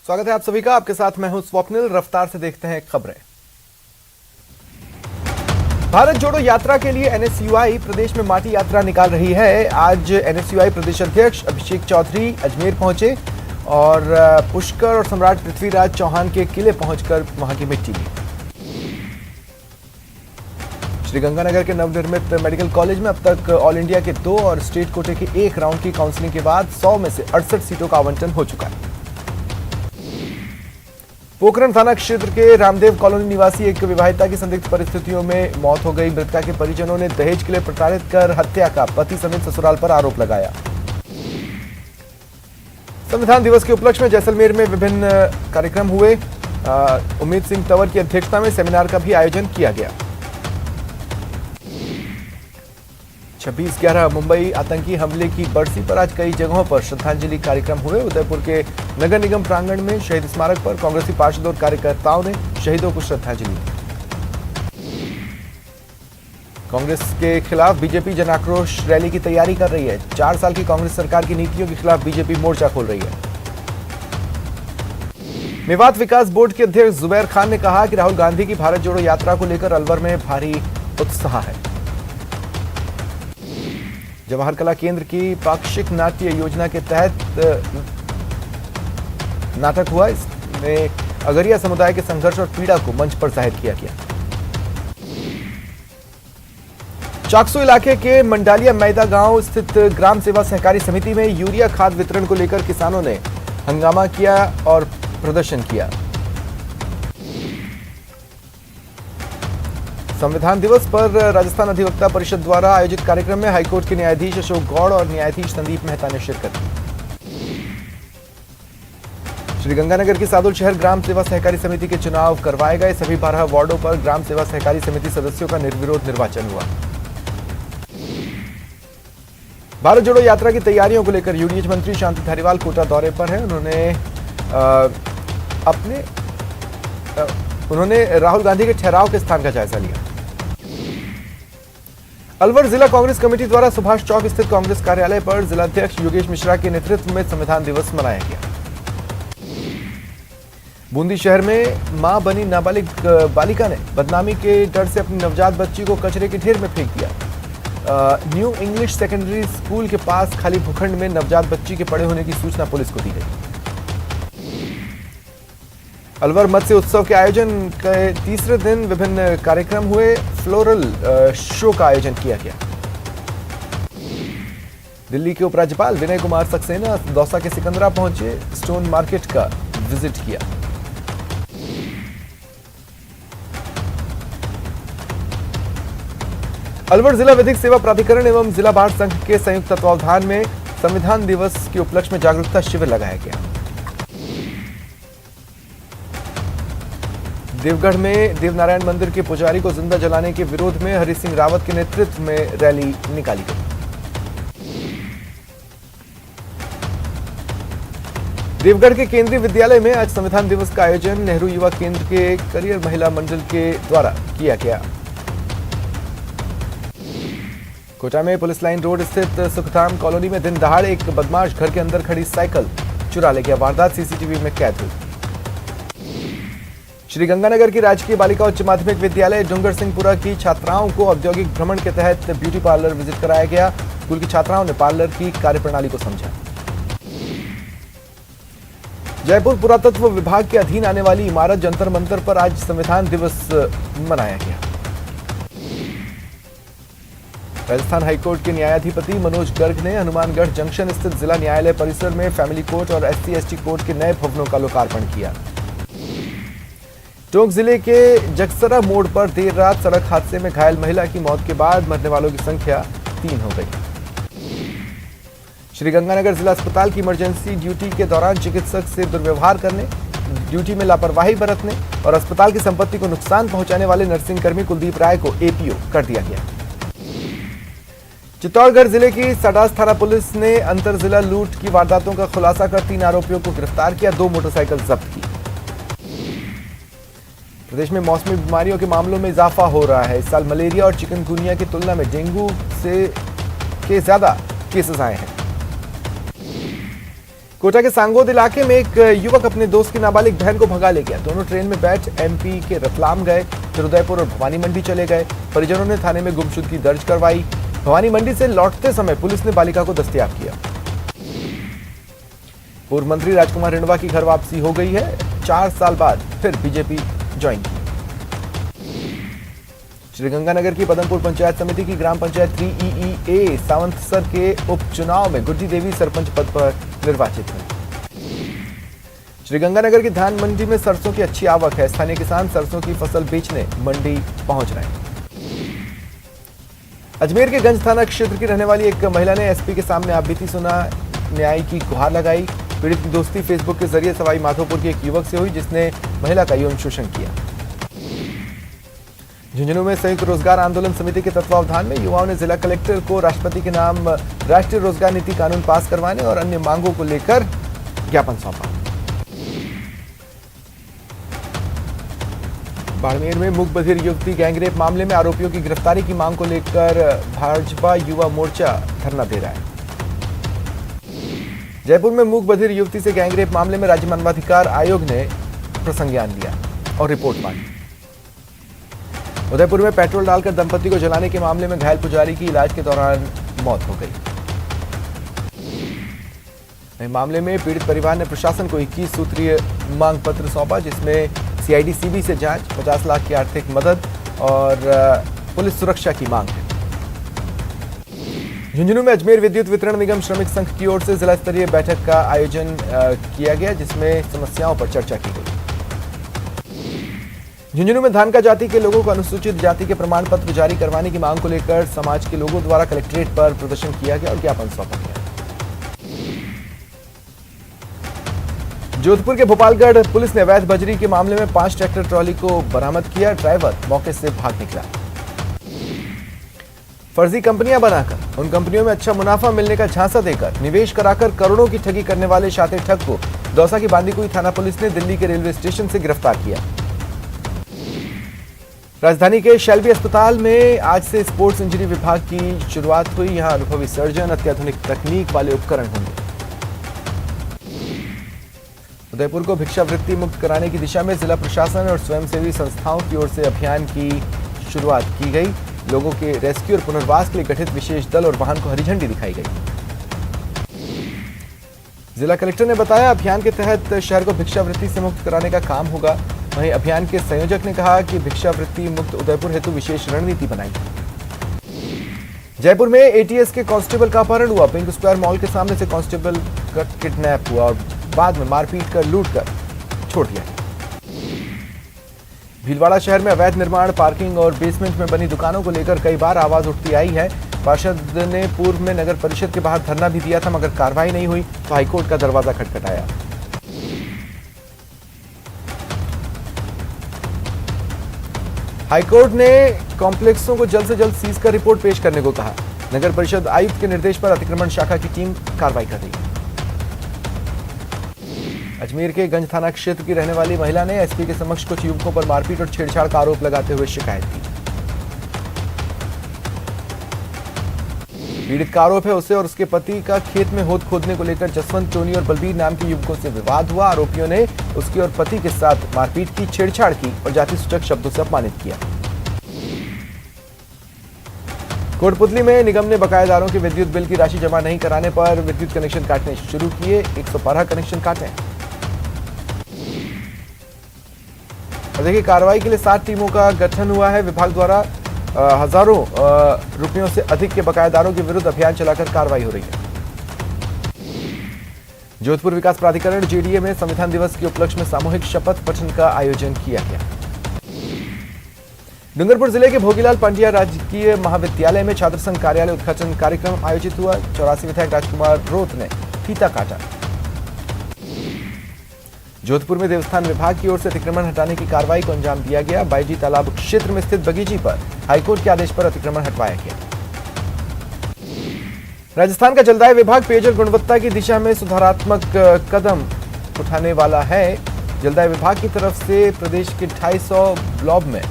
स्वागत है आप सभी का। आपके साथ मैं हूं स्वप्निल। रफ्तार से देखते हैं खबरें। भारत जोड़ो यात्रा के लिए एनएसयूआई प्रदेश में माटी यात्रा निकाल रही है। आज एनएसयूआई प्रदेश अध्यक्ष अभिषेक चौधरी अजमेर पहुंचे और पुष्कर और सम्राट पृथ्वीराज चौहान के किले पहुंचकर वहां की मिट्टी ली। श्रीगंगानगर के नवनिर्मित मेडिकल कॉलेज में अब तक ऑल इंडिया के 2 और स्टेट कोटे के 1 राउंड की काउंसलिंग के बाद 100 में से 68 सीटों का आवंटन हो चुका है। पोखरण थाना क्षेत्र के रामदेव कॉलोनी निवासी एक विवाहिता की संदिग्ध परिस्थितियों में मौत हो गई। मृतका के परिजनों ने दहेज के लिए प्रताड़ित कर हत्या का पति समेत ससुराल पर आरोप लगाया। संविधान दिवस के उपलक्ष्य में जैसलमेर में विभिन्न कार्यक्रम हुए। उम्मीद सिंह तंवर की अध्यक्षता में सेमिनार का भी आयोजन किया गया। 26/11 मुंबई आतंकी हमले की बरसी पर आज कई जगहों पर श्रद्धांजलि कार्यक्रम हुए। उदयपुर के नगर निगम प्रांगण में शहीद स्मारक पर कांग्रेसी पार्षदों और कार्यकर्ताओं ने शहीदों को श्रद्धांजलि दी। कांग्रेस के खिलाफ बीजेपी जन आक्रोश रैली की तैयारी कर रही है। 4 साल की कांग्रेस सरकार की नीतियों के खिलाफ बीजेपी मोर्चा खोल रही है। मेवात विकास बोर्ड के अध्यक्ष जुबैर खान ने कहा कि राहुल गांधी की भारत जोड़ो यात्रा को लेकर अलवर में भारी उत्साह है। जवाहर कला केंद्र की पाक्षिक नाट्य योजना के तहत नाटक हुआ। इसमें अगरिया समुदाय के संघर्ष और पीड़ा को मंच पर जाहिर किया गया। चाकसू इलाके के मंडालिया मैदा गांव स्थित ग्राम सेवा सहकारी समिति में यूरिया खाद वितरण को लेकर किसानों ने हंगामा किया और प्रदर्शन किया। संविधान दिवस पर राजस्थान अधिवक्ता परिषद द्वारा आयोजित कार्यक्रम में हाईकोर्ट के न्यायाधीश अशोक गौड़ और न्यायाधीश संदीप मेहता ने शिरकत की। श्रीगंगानगर की सादुल शहर ग्राम सेवा सहकारी समिति के चुनाव करवाए गए। सभी 12 वार्डों पर ग्राम सेवा सहकारी समिति सदस्यों का निर्विरोध निर्वाचन हुआ। भारत जोड़ो यात्रा की तैयारियों को लेकर यूडीएच मंत्री शांति धारीवाल कोटा दौरे पर है। उन्होंने राहुल गांधी के ठहराव के स्थान का जायजा लिया। अलवर जिला कांग्रेस कमेटी द्वारा सुभाष चौक स्थित कांग्रेस कार्यालय पर जिलाध्यक्ष योगेश मिश्रा के नेतृत्व में संविधान दिवस मनाया गया। बूंदी शहर में मां बनी नाबालिग बालिका ने बदनामी के डर से अपनी नवजात बच्ची को कचरे के ढेर में फेंक दिया। न्यू इंग्लिश सेकेंडरी स्कूल के पास खाली भूखंड में नवजात बच्ची के पड़े होने की सूचना पुलिस को दी गई। अलवर मत्स्य उत्सव के आयोजन के तीसरे दिन विभिन्न कार्यक्रम हुए। फ्लोरल शो का आयोजन किया गया। दिल्ली के उपराज्यपाल विनय कुमार सक्सेना दौसा के सिकंदरा पहुंचे। स्टोन मार्केट का विजिट किया। अलवर जिला विधिक सेवा प्राधिकरण एवं जिला बार संघ के संयुक्त तत्वावधान में संविधान दिवस के उपलक्ष्य में जागरूकता शिविर लगाया गया। देवगढ़ में देवनारायण मंदिर के पुजारी को जिंदा जलाने के विरोध में हरि सिंह रावत के नेतृत्व में रैली निकाली गई। देवगढ़ के केंद्रीय विद्यालय में आज संविधान दिवस का आयोजन नेहरू युवा केंद्र के करियर महिला मंडल के द्वारा किया गया। कोटा में पुलिस लाइन रोड स्थित सुखधाम कॉलोनी में दिन दहाड़े एक बदमाश घर के अंदर खड़ी साइकिल चुरा ले गया। वारदात सीसीटीवी में कैद हुई। श्रीगंगानगर की राजकीय बालिका उच्च माध्यमिक विद्यालय डूंगर सिंहपुरा की छात्राओं को औद्योगिक भ्रमण के तहत ब्यूटी पार्लर विजिट कराया गया। स्कूल की छात्राओं ने पार्लर की कार्यप्रणाली को समझा। जयपुर पुरातत्व विभाग के अधीन आने वाली इमारत जंतर मंतर पर आज संविधान दिवस मनाया गया। राजस्थान हाईकोर्ट के न्यायाधिपति मनोज गर्ग ने हनुमानगढ़ जंक्शन स्थित जिला न्यायालय परिसर में फैमिली कोर्ट और SC/ST कोर्ट के नए भवनों का लोकार्पण किया। टोंक जिले के जगसरा मोड़ पर देर रात सड़क हादसे में घायल महिला की मौत के बाद मरने वालों की संख्या 3 हो गई। श्रीगंगानगर जिला अस्पताल की इमरजेंसी ड्यूटी के दौरान चिकित्सक से दुर्व्यवहार करने, ड्यूटी में लापरवाही बरतने और अस्पताल की संपत्ति को नुकसान पहुंचाने वाले नर्सिंग कर्मी कुलदीप राय को APO कर दिया गया। चित्तौड़गढ़ जिले की सडास थाना पुलिस ने अंतर जिला लूट की वारदातों का खुलासा कर 3 आरोपियों को गिरफ्तार किया। 2 मोटरसाइकिल जब्त की। प्रदेश में मौसमी बीमारियों के मामलों में इजाफा हो रहा है। इस साल मलेरिया और चिकनगुनिया की तुलना में डेंगू के ज्यादा केसेस आए हैं। कोटा के सांगोद इलाके में एक युवक अपने दोस्त की नाबालिग बहन को भगा ले गया। दोनों ट्रेन में बैठ एमपी के रतलाम गए, फिर उदयपुर और भवानी मंडी चले गए। परिजनों ने थाने में गुमशुदगी दर्ज करवाई। भवानी मंडी से लौटते समय पुलिस ने बालिका को दस्तयाब किया। पूर्व मंत्री राजकुमार रिंडवा की घर वापसी हो गई है। 4 साल बाद फिर बीजेपी ज्वाइन की। श्रीगंगानगर की पदमपुर पंचायत समिति की ग्राम पंचायत 3EE सावंतसर के उपचुनाव में गुड्डी देवी सरपंच पद पर निर्वाचित हुई। श्रीगंगानगर की धान मंडी में सरसों की अच्छी आवक है। स्थानीय किसान सरसों की फसल बेचने मंडी पहुंच रहे हैं। अजमेर के गंज थाना क्षेत्र की रहने वाली एक महिला ने एसपी के सामने आप बीती सुना न्याय की गुहार लगाई। पीड़ित की दोस्ती फेसबुक के जरिए सवाई माधोपुर के एक युवक से हुई, जिसने महिला का यौन शोषण किया। झुंझुनू में संयुक्त रोजगार आंदोलन समिति के तत्वावधान में युवाओं ने जिला कलेक्टर को राष्ट्रपति के नाम राष्ट्रीय रोजगार नीति कानून पास करवाने और अन्य मांगों को लेकर ज्ञापन सौंपा। बाड़मेर में मूक बधिर युवती गैंगरेप मामले में आरोपियों की गिरफ्तारी की मांग को लेकर भाजपा युवा मोर्चा धरना दे रहा है। जयपुर में मूक बधिर युवती से गैंगरेप मामले में राज्य मानवाधिकार आयोग ने प्रसंज्ञान लिया और रिपोर्ट मांगी। उदयपुर में पेट्रोल डालकर दंपति को जलाने के मामले में घायल पुजारी की इलाज के दौरान मौत हो गई। इस मामले में पीड़ित परिवार ने प्रशासन को 21 सूत्रीय मांग पत्र सौंपा, जिसमें सीआईडी-सीबी से जांच, 50 लाख की आर्थिक मदद और पुलिस सुरक्षा की मांग है। झुंझुनू में अजमेर विद्युत वितरण निगम श्रमिक संघ की ओर से जिला स्तरीय बैठक का आयोजन किया गया, जिसमें समस्याओं पर चर्चा की गई। झुंझुनू में धानका जाति के लोगों को अनुसूचित जाति के प्रमाण पत्र जारी करवाने की मांग को लेकर समाज के लोगों द्वारा कलेक्ट्रेट पर प्रदर्शन किया गया और ज्ञापन सौंपा गया। जोधपुर के भोपालगढ़ पुलिस ने अवैध बजरी के मामले में 5 ट्रैक्टर ट्रॉली को बरामद किया। ड्राइवर मौके से भाग निकला। फर्जी कंपनियां बनाकर उन कंपनियों में अच्छा मुनाफा मिलने का झांसा देकर निवेश कराकर करोड़ों की ठगी करने वाले शातिर ठग को दौसा की बांदीकुई थाना पुलिस ने दिल्ली के रेलवे स्टेशन से गिरफ्तार किया। राजधानी के शेल्बी अस्पताल में आज से स्पोर्ट्स इंजरी विभाग की शुरुआत हुई। यहां अनुभवी सर्जन, अत्याधुनिक तकनीक वाले उपकरण होंगे। उदयपुर को भिक्षावृत्ति मुक्त कराने की दिशा में जिला प्रशासन और स्वयंसेवी संस्थाओं की ओर से अभियान की शुरुआत की गई। लोगों के रेस्क्यू और पुनर्वास के लिए गठित विशेष दल और वाहन को हरी झंडी दिखाई गई। जिला कलेक्टर ने बताया, अभियान के तहत शहर को भिक्षावृत्ति से मुक्त कराने का काम होगा। वहीं अभियान के संयोजक ने कहा कि भिक्षावृत्ति मुक्त उदयपुर हेतु विशेष रणनीति बनाई। जयपुर में एटीएस के कांस्टेबल का अपहरण हुआ। पिंक स्क्वायर मॉल के सामने से कांस्टेबल का किडनैप हुआ और बाद में मारपीट कर लूट कर छोड़ दिया। भीलवाड़ा शहर में अवैध निर्माण, पार्किंग और बेसमेंट में बनी दुकानों को लेकर कई बार आवाज उठती आई है। पार्षद ने पूर्व में नगर परिषद के बाहर धरना भी दिया था, मगर कार्रवाई नहीं हुई तो हाईकोर्ट का दरवाजा खटखटाया। हाईकोर्ट ने कॉम्प्लेक्सों को जल्द से जल्द सीज कर रिपोर्ट पेश करने को कहा। नगर परिषद आयुक्त के निर्देश पर अतिक्रमण शाखा की टीम कार्रवाई कर रही है। अजमेर के गंज थाना क्षेत्र की रहने वाली महिला ने एसपी के समक्ष कुछ युवकों पर मारपीट और छेड़छाड़ का आरोप लगाते हुए शिकायत की। पीड़ित का आरोप है उसे और उसके पति का खेत में होद खोदने को लेकर जसवंत टोनी और बलबीर नाम के युवकों से विवाद हुआ। आरोपियों ने उसके और पति के साथ मारपीट की, छेड़छाड़ की और जाति सूचक शब्दों से अपमानित किया। कोटपुतली में निगम ने बकायेदारों के विद्युत बिल की राशि जमा नहीं कराने पर विद्युत कनेक्शन काटने शुरू किए। 112 कनेक्शन काटे। और देखिए, कार्रवाई के लिए 7 टीमों का गठन हुआ है। विभाग द्वारा हजारों रुपयों से अधिक के बकायेदारों के विरुद्ध अभियान चलाकर कार्रवाई हो रही है। जोधपुर विकास प्राधिकरण जेडीए में संविधान दिवस के उपलक्ष्य में सामूहिक शपथ पठन का आयोजन किया गया। डूंगरपुर जिले के भोगीलाल पांड्या राजकीय महाविद्यालय में छात्र संघ कार्यालय उद्घाटन कार्यक्रम आयोजित हुआ। 84 विधायक राजकुमार रोत ने फीता काटा। जोधपुर में देवस्थान विभाग की ओर से अतिक्रमण हटाने की कार्रवाई को अंजाम दिया गया। बाईजी तालाब क्षेत्र में स्थित बगीची पर हाईकोर्ट के आदेश पर अतिक्रमण हटवाया गया। राजस्थान का जलदाय विभाग पेयजल गुणवत्ता की दिशा में सुधारात्मक कदम उठाने वाला है। जलदाय विभाग की तरफ से प्रदेश के 250 ब्लॉक में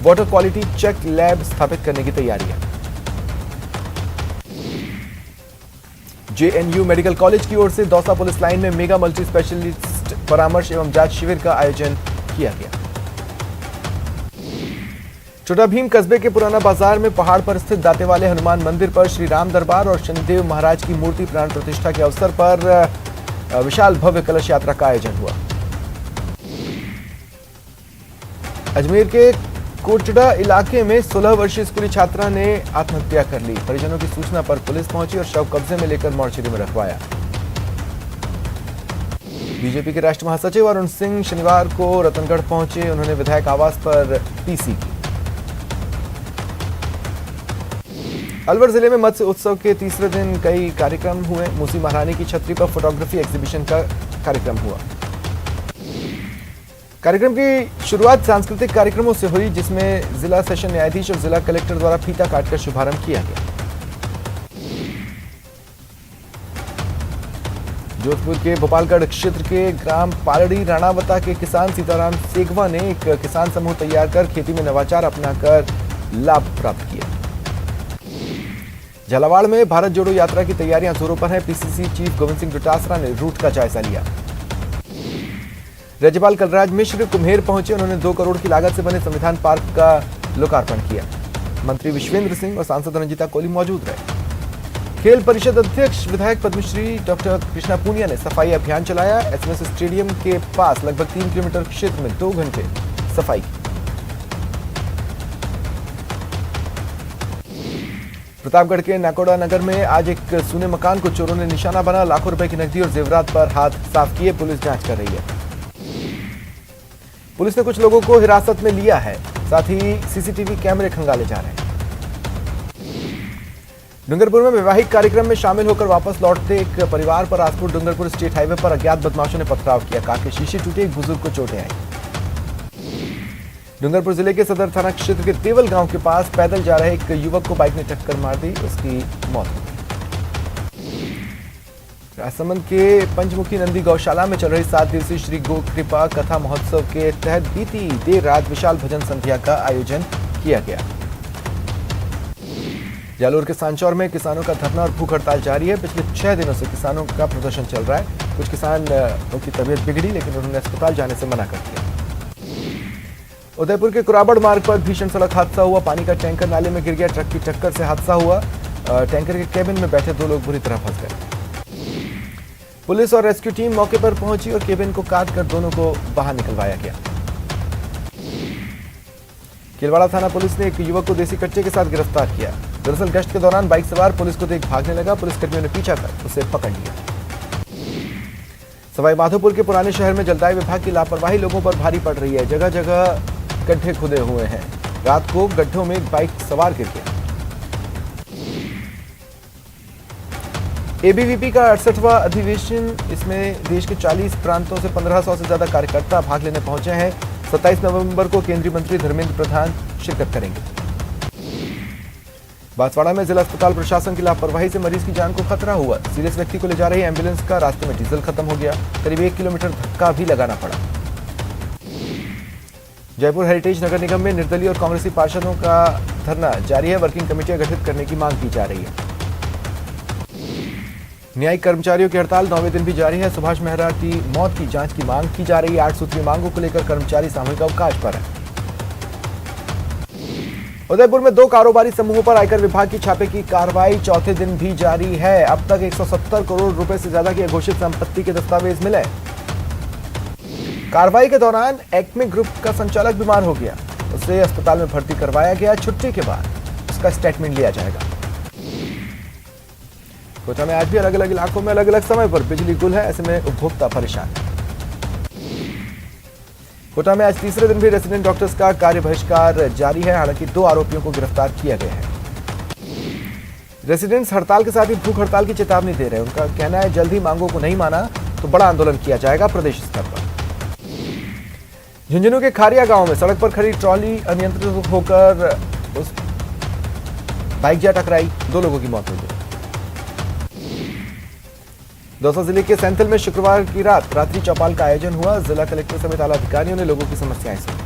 वाटर क्वालिटी चेक लैब स्थापित करने की तैयारी है। जेएनयू मेडिकल कॉलेज की ओर से दौसा पुलिस लाइन में मेगा मल्टी स्पेशलिस्ट परामर्श एवं जांच शिविर का आयोजन किया गया। छोटा भीम कस्बे के पुराना बाजार में पहाड़ पर स्थित दातेवाले हनुमान मंदिर पर श्री राम दरबार और शनिदेव महाराज की मूर्ति प्राण प्रतिष्ठा के अवसर पर विशाल भव्य कलश यात्रा का आयोजन हुआ। अजमेर के कोटड़ा इलाके में 16 वर्षीय स्कूली छात्रा ने आत्महत्या कर ली। परिजनों की सूचना पर पुलिस पहुंची और शव कब्जे में लेकर मोर्चरी में रखवाया। बीजेपी के राष्ट्रीय महासचिव अरुण सिंह शनिवार को रतनगढ़ पहुंचे। उन्होंने विधायक आवास पर पीसी की। अलवर जिले में मत्स्य उत्सव के तीसरे दिन कई कार्यक्रम हुए। मूसी महारानी की छतरी पर फोटोग्राफी एग्जीबिशन का कार्यक्रम हुआ। कार्यक्रम की शुरुआत सांस्कृतिक कार्यक्रमों से हुई, जिसमें जिला सेशन न्यायाधीश और जिला कलेक्टर द्वारा फीता काटकर शुभारंभ किया गया। जोधपुर के भोपालगढ़ क्षेत्र के ग्राम पालड़ी राणावता के किसान सीताराम सेगवा ने एक किसान समूह तैयार कर खेती में नवाचार अपनाकर लाभ प्राप्त किया। झालावाड़ में भारत जोड़ो यात्रा की तैयारियां जोरों पर हैं। पीसीसी चीफ गोविंद सिंह डोटासरा ने रूट का जायजा लिया। राज्यपाल कलराज मिश्र कुम्हेर पहुंचे। उन्होंने 2 करोड़ की लागत से बने संविधान पार्क का लोकार्पण किया। मंत्री विश्वेंद्र सिंह और सांसद रंजीता कोली मौजूद रहे। खेल परिषद अध्यक्ष विधायक पद्मश्री डॉक्टर कृष्णा पूनिया ने सफाई अभियान चलाया। एसएमएस स्टेडियम के पास लगभग 3 किलोमीटर क्षेत्र में 2 घंटे सफाई की। प्रतापगढ़ के नाकोड़ा नगर में आज एक सूने मकान को चोरों ने निशाना बना। लाखों रुपए की नकदी और जेवरात पर हाथ साफ किए। पुलिस जांच कर रही है। पुलिस ने कुछ लोगों को हिरासत में लिया है। साथ ही सीसीटीवी कैमरे खंगाले जा रहे हैं। डूंगरपुर में वैवाहिक कार्यक्रम में शामिल होकर वापस लौटते एक परिवार पर राजपुर डूंगरपुर स्टेट हाईवे पर अज्ञात बदमाशों ने पथराव किया। कार के शीशे टूटे। एक बुजुर्ग को चोटें आई। डूंगरपुर जिले के सदर थाना क्षेत्र के तेवल गांव के पास पैदल जा रहे एक युवक को बाइक ने टक्कर मार दी। उसकी मौत हो गई। राजसमंद के पंचमुखी नंदी गौशाला में चल रही 7 दिवसीय श्री गो कृपा कथा महोत्सव के तहत बीती देर रात विशाल भजन संध्या का आयोजन किया गया। जालोर के सांचौर में किसानों का धरना और भूख हड़ताल जारी है। पिछले 6 दिनों से किसानों का प्रदर्शन चल रहा है। कुछ किसानों की तबीयत बिगड़ी, लेकिन उन्होंने अस्पताल जाने से मना कर दिया। उदयपुर के कुराबड़ मार्ग पर भीषण सड़क हादसा हुआ। पानी का टैंकर नाले में गिर गया। ट्रक की टक्कर से हादसा हुआ। टैंकर के केबिन में बैठे 2 लोग बुरी तरह फंस गए। पुलिस और रेस्क्यू टीम मौके पर पहुंची और केबिन को काटकर दोनों को बाहर निकलवाया गया। किलवाड़ा थाना पुलिस ने एक युवक को देसी कट्टे के साथ गिरफ्तार किया। दरअसल गश्त के दौरान बाइक सवार पुलिस को देख भागने लगा। पुलिसकर्मियों ने पीछा कर उसे पकड़ लिया। सवाई माधोपुर के पुराने शहर में जलदाय विभाग की लापरवाही लोगों पर भारी पड़ रही है। जगह जगह गड्ढे खुदे हुए हैं। रात को गड्ढों में एक बाइक सवार गिर गया। एबीवीपी का 68वां अधिवेशन, इसमें देश के 40 प्रांतों से 1500 से ज्यादा कार्यकर्ता भाग लेने पहुंचे हैं। 27 नवंबर को केंद्रीय मंत्री धर्मेंद्र प्रधान शिरकत करेंगे। बांसवाड़ा में जिला अस्पताल प्रशासन की लापरवाही से मरीज की जान को खतरा हुआ। सीरियस व्यक्ति को ले जा रही एम्बुलेंस का रास्ते में डीजल खत्म हो गया। करीब 1 किलोमीटर धक्का भी लगाना पड़ा। जयपुर हेरिटेज नगर निगम में निर्दलीय और कांग्रेसी पार्षदों का धरना जारी है। वर्किंग कमेटियां गठित करने की मांग की जा रही है। न्यायिक कर्मचारियों की हड़ताल 9वें दिन भी जारी है। सुभाष मेहरा की मौत की जांच की मांग की जा रही है। 8 सूत्रीय मांगों को लेकर कर्मचारी सामूहिक अवकाश पर है। उदयपुर में 2 कारोबारी समूहों पर आयकर विभाग की छापे की कार्रवाई 4थे दिन भी जारी है। अब तक 170 करोड़ रुपए से ज्यादा की अघोषित संपत्ति के दस्तावेज मिले। कार्रवाई के दौरान एक्मे ग्रुप का संचालक बीमार हो गया। उसे अस्पताल में भर्ती करवाया गया। छुट्टी के बाद उसका स्टेटमेंट लिया जाएगा। कोटा में आज भी अलग अलग इलाकों में अलग अलग समय पर बिजली गुल है। ऐसे में उपभोक्ता परेशान है। कोटा में आज तीसरे दिन भी रेजिडेंट डॉक्टर्स का कार्य बहिष्कार जारी है। हालांकि 2 आरोपियों को गिरफ्तार किया गया है। रेजिडेंट्स हड़ताल के साथ ही भूख हड़ताल की चेतावनी दे रहे हैं। उनका कहना है जल्द ही मांगों को नहीं माना तो बड़ा आंदोलन किया जाएगा प्रदेश स्तर पर। झुंझुनू के खारिया गांव में सड़क पर खड़ी ट्रॉली अनियंत्रित होकर उस बाइक जा टकराई। 2 लोगों की मौत हो गई। दौसा जिले के सैंथल में शुक्रवार की रात रात्रि चौपाल का आयोजन हुआ। जिला कलेक्टर समेत आला अधिकारियों ने लोगों की समस्याएं सुनी।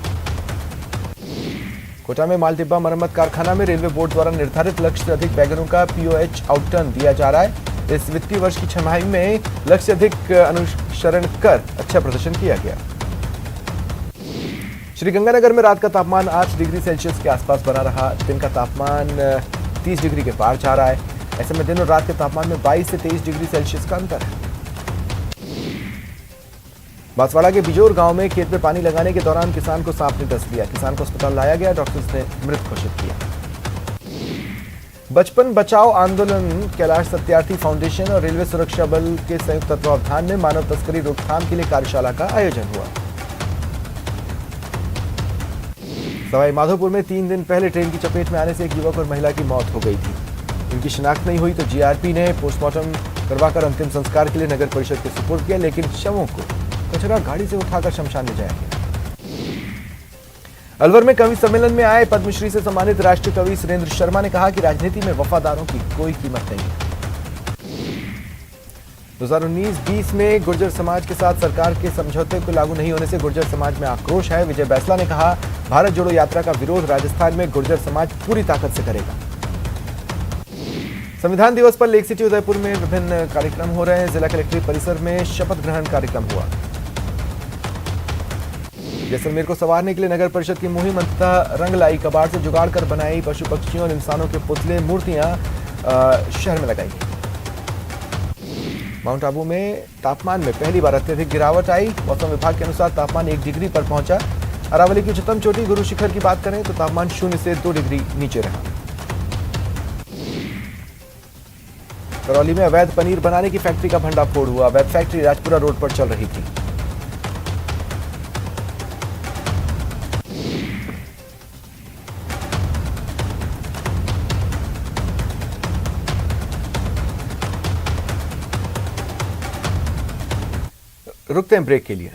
कोटा में माल डिब्बा मरम्मत कारखाना में रेलवे बोर्ड द्वारा निर्धारित लक्ष्य से अधिक वैगनों का पीओएच आउटटर्न दिया जा रहा है। इस वित्तीय वर्ष की छमाही में लक्ष्य से अधिक अनुसरण कर अच्छा प्रदर्शन किया गया। श्रीगंगानगर में रात का तापमान 8 डिग्री सेल्सियस के आसपास बना रहा। दिन का तापमान 30 डिग्री के पार जा रहा है। ऐसे में दिन और रात के तापमान में 22 से 23 डिग्री सेल्सियस का अंतर है। बांसवाड़ा के बिजोर गांव में खेत में पानी लगाने के दौरान किसान को सांप ने डस लिया। किसान को अस्पताल लाया गया, डॉक्टर्स ने मृत घोषित किया। बचपन बचाओ आंदोलन, कैलाश सत्यार्थी फाउंडेशन और रेलवे सुरक्षा बल के संयुक्त तत्वावधान में मानव तस्करी रोकथाम के लिए कार्यशाला का आयोजन हुआ। सवाई माधोपुर में 3 दिन पहले ट्रेन की चपेट में आने से एक युवक और महिला की मौत हो गई थी। इनकी शिनाख्त नहीं हुई तो जीआरपी ने पोस्टमार्टम करवाकर अंतिम संस्कार के लिए नगर परिषद के सुपुर्द किया, लेकिन शवों को कचरा गाड़ी से उठाकर शमशान ले जाया गया। अलवर में कवि सम्मेलन में आए पद्मश्री से सम्मानित राष्ट्रीय कवि सुरेंद्र शर्मा ने कहा कि राजनीति में वफादारों की कोई कीमत नहीं है। 2019-20 में गुर्जर समाज के साथ सरकार के समझौते को लागू नहीं होने से गुर्जर समाज में आक्रोश है। विजय बैसला ने कहा, भारत जोड़ो यात्रा का विरोध राजस्थान में गुर्जर समाज पूरी ताकत से करेगा। संविधान दिवस पर लेक सिटी उदयपुर में विभिन्न कार्यक्रम हो रहे हैं। जिला कलेक्ट्रेट परिसर में शपथ ग्रहण कार्यक्रम हुआ। जैसलमेर को संवारने के लिए नगर परिषद की मुहिम अंततः रंग लाई। कबाड़ से जुगाड़ कर बनाई पशु पक्षियों और इंसानों के पुतले मूर्तियां शहर में लगाई गई। माउंट आबू में तापमान में पहली बार अत्यधिक गिरावट आई। मौसम विभाग के अनुसार तापमान 1 डिग्री पर पहुंचा। अरावली की उच्चतम चोटी गुरु शिखर की बात करें तो तापमान 0 से 2 डिग्री नीचे रहा। करौली में अवैध पनीर बनाने की फैक्ट्री का भंडाफोड़ हुआ। अवैध फैक्ट्री राजपुरा रोड पर चल रही थी। रुकते हैं ब्रेक के लिए।